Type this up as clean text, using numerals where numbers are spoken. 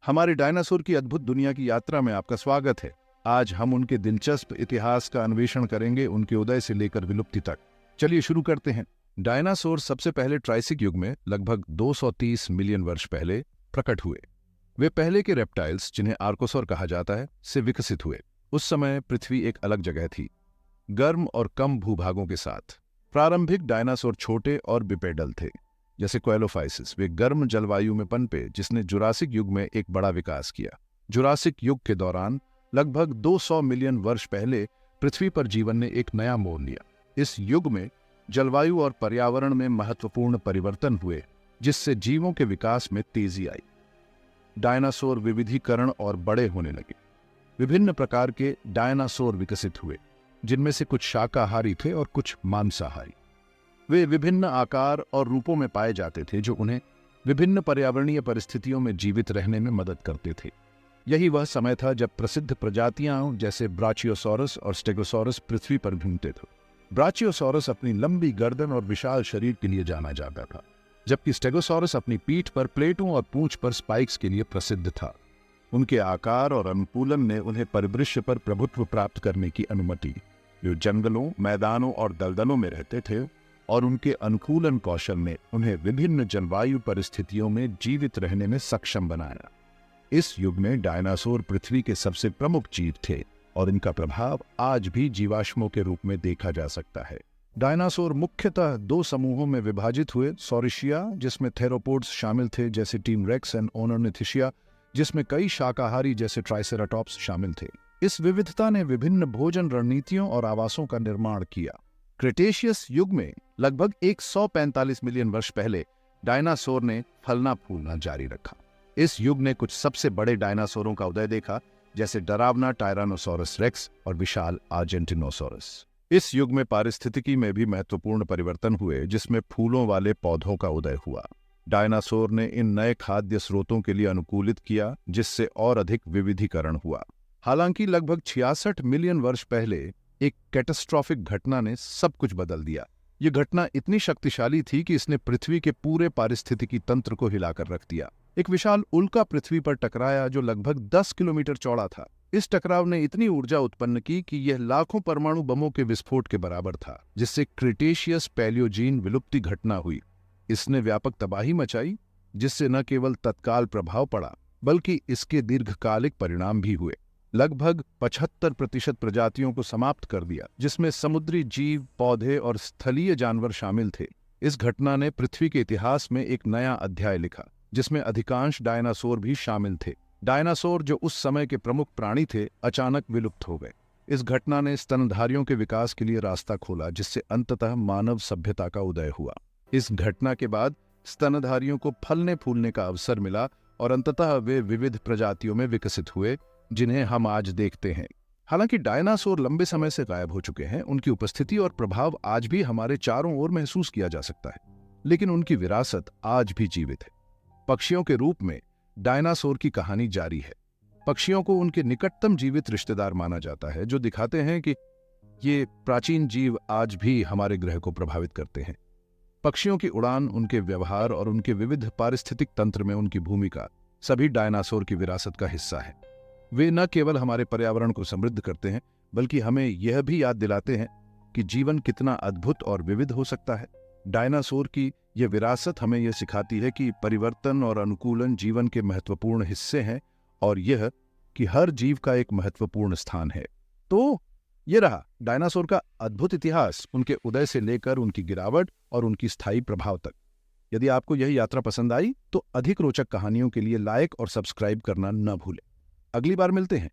हमारे डायनासोर की अद्भुत दुनिया की यात्रा में आपका स्वागत है। आज हम उनके दिलचस्प इतिहास का अन्वेषण करेंगे, उनके उदय से लेकर विलुप्ति तक। चलिए शुरू करते हैं। डायनासोर सबसे पहले ट्राइसिक युग में लगभग 230 मिलियन वर्ष पहले प्रकट हुए। वे पहले के रेप्टाइल्स, जिन्हें आर्कोसौर कहा जाता है, से विकसित हुए। उस समय पृथ्वी एक अलग जगह थी, गर्म और कम भूभागों के साथ। प्रारंभिक डायनासोर छोटे और बिपेडल थे, जैसे कोएलोफाइसिस। वे गर्म जलवायु में पनपे, जिसने जुरासिक युग में एक बड़ा विकास किया। जुरासिक युग के दौरान लगभग 200 मिलियन वर्ष पहले पृथ्वी पर जीवन ने एक नया मोड़ लिया। इस युग में जलवायु और पर्यावरण में महत्वपूर्ण परिवर्तन हुए, जिससे जीवों के विकास में तेजी आई। डायनासोर विविधीकरण और बड़े होने लगे। विभिन्न प्रकार के डायनासोर विकसित हुए, जिनमें से कुछ शाकाहारी थे और कुछ मांसाहारी। वे विभिन्न आकार और रूपों में पाए जाते थे, जो उन्हें विभिन्न पर्यावरणीय परिस्थितियों में जीवित रहने में मदद करते थे। यही वह समय था जब प्रसिद्ध प्रजातियां जैसे ब्राचियोसॉरस और स्टेगोसॉरस पृथ्वी पर घूमते थे। ब्राचियोसॉरस अपनी लंबी गर्दन और विशाल शरीर के लिए जाना जाता था, जबकि स्टेगोसॉरस अपनी पीठ पर प्लेटों और पूंछ पर स्पाइक्स के लिए प्रसिद्ध था। उनके आकार और अनुकूलन ने उन्हें परिदृश्य पर प्रभुत्व प्राप्त करने की अनुमति दी। वे जंगलों, मैदानों और दलदलों में रहते थे, और उनके अनुकूलन कौशल ने उन्हें विभिन्न जलवायु परिस्थितियों में जीवित रहने में सक्षम बनाया। इस युग में डायनासोर पृथ्वी के सबसे प्रमुख जीव थे, और इनका प्रभाव आज भी जीवाश्मों के रूप में देखा जा सकता है। डायनासोर मुख्यतः दो समूहों में विभाजित हुए। सॉरिशिया, जिसमें थेरोपोड्स शामिल थे जैसे टीम रेक्स एंड ओनर्निथिशिया, जिसमें कई शाकाहारी जैसे ट्राइसेराटॉप्स शामिल थे। इस विविधता ने विभिन्न भोजन रणनीतियों और आवासों का निर्माण किया। क्रेटेशियस युग में लगभग 145 मिलियन वर्ष पहले डायनासोर ने फलना फूलना जारी रखा। इस युग ने कुछ सबसे बड़े डायनासोरों का उदय देखा, जैसे डरावना टायरानोसोरस रेक्स और विशाल आर्जेंटिनोसोरस। इस युग में पारिस्थितिकी में भी महत्वपूर्ण परिवर्तन हुए, जिसमें फूलों वाले पौधों का उदय हुआ। डायनासोर ने इन नए खाद्य स्रोतों के लिए अनुकूलित किया, जिससे और अधिक विविधीकरण हुआ। हालांकि लगभग 66 मिलियन वर्ष पहले एक कैटास्ट्रॉफिक घटना ने सब कुछ बदल दिया। यह घटना इतनी शक्तिशाली थी कि इसने पृथ्वी के पूरे पारिस्थितिकी तंत्र को हिलाकर रख दिया। एक विशाल उल्का पृथ्वी पर टकराया, जो लगभग 10 किलोमीटर चौड़ा था। इस टकराव ने इतनी ऊर्जा उत्पन्न की कि यह लाखों परमाणु बमों के विस्फोट के बराबर था, जिससे क्रिटेशियस पैलियोजीन विलुप्ति घटना हुई। इसने व्यापक तबाही मचाई, जिससे न केवल तत्काल प्रभाव पड़ा, बल्कि इसके दीर्घकालिक परिणाम भी हुए। लगभग 75% प्रजातियों को समाप्त कर दिया, जिसमें समुद्री जीव, पौधे और स्थलीय जानवर शामिल थे। इस घटना ने पृथ्वी के इतिहास में एक नया अध्याय लिखा, जिसमें अधिकांश डायनासोर भी शामिल थे। डायनासोर, जो उस समय के प्रमुख प्राणी थे, अचानक विलुप्त हो गए। इस घटना ने स्तनधारियों के विकास के लिए रास्ता खोला, जिससे अंततः मानव सभ्यता का उदय हुआ। इस घटना के बाद स्तनधारियों को फलने फूलने का अवसर मिला, और अंततः वे विविध प्रजातियों में विकसित हुए, जिन्हें हम आज देखते हैं। हालांकि डायनासोर लंबे समय से गायब हो चुके हैं, उनकी उपस्थिति और प्रभाव आज भी हमारे चारों ओर महसूस किया जा सकता है, लेकिन उनकी विरासत आज भी जीवित है। पक्षियों के रूप में डायनासोर की कहानी जारी है। पक्षियों को उनके निकटतम जीवित रिश्तेदार माना जाता है, जो दिखाते हैं कि ये प्राचीन जीव आज भी हमारे ग्रह को प्रभावित करते हैं। पक्षियों की उड़ान, उनके व्यवहार और उनके विविध पारिस्थितिक तंत्र में उनकी भूमिका सभी डायनासोर की विरासत का हिस्सा है। वे न केवल हमारे पर्यावरण को समृद्ध करते हैं, बल्कि हमें यह भी याद दिलाते हैं कि जीवन कितना अद्भुत और विविध हो सकता है। डायनासोर की यह विरासत हमें यह सिखाती है कि परिवर्तन और अनुकूलन जीवन के महत्वपूर्ण हिस्से हैं, और यह कि हर जीव का एक महत्वपूर्ण स्थान है। तो यह रहा डायनासोर का अद्भुत इतिहास, उनके उदय से लेकर उनकी गिरावट और उनकी स्थायी प्रभाव तक। यदि आपको यह यात्रा पसंद आई, तो अधिक रोचक कहानियों के लिए लाइक और सब्सक्राइब करना न भूलें। अगली बार मिलते हैं।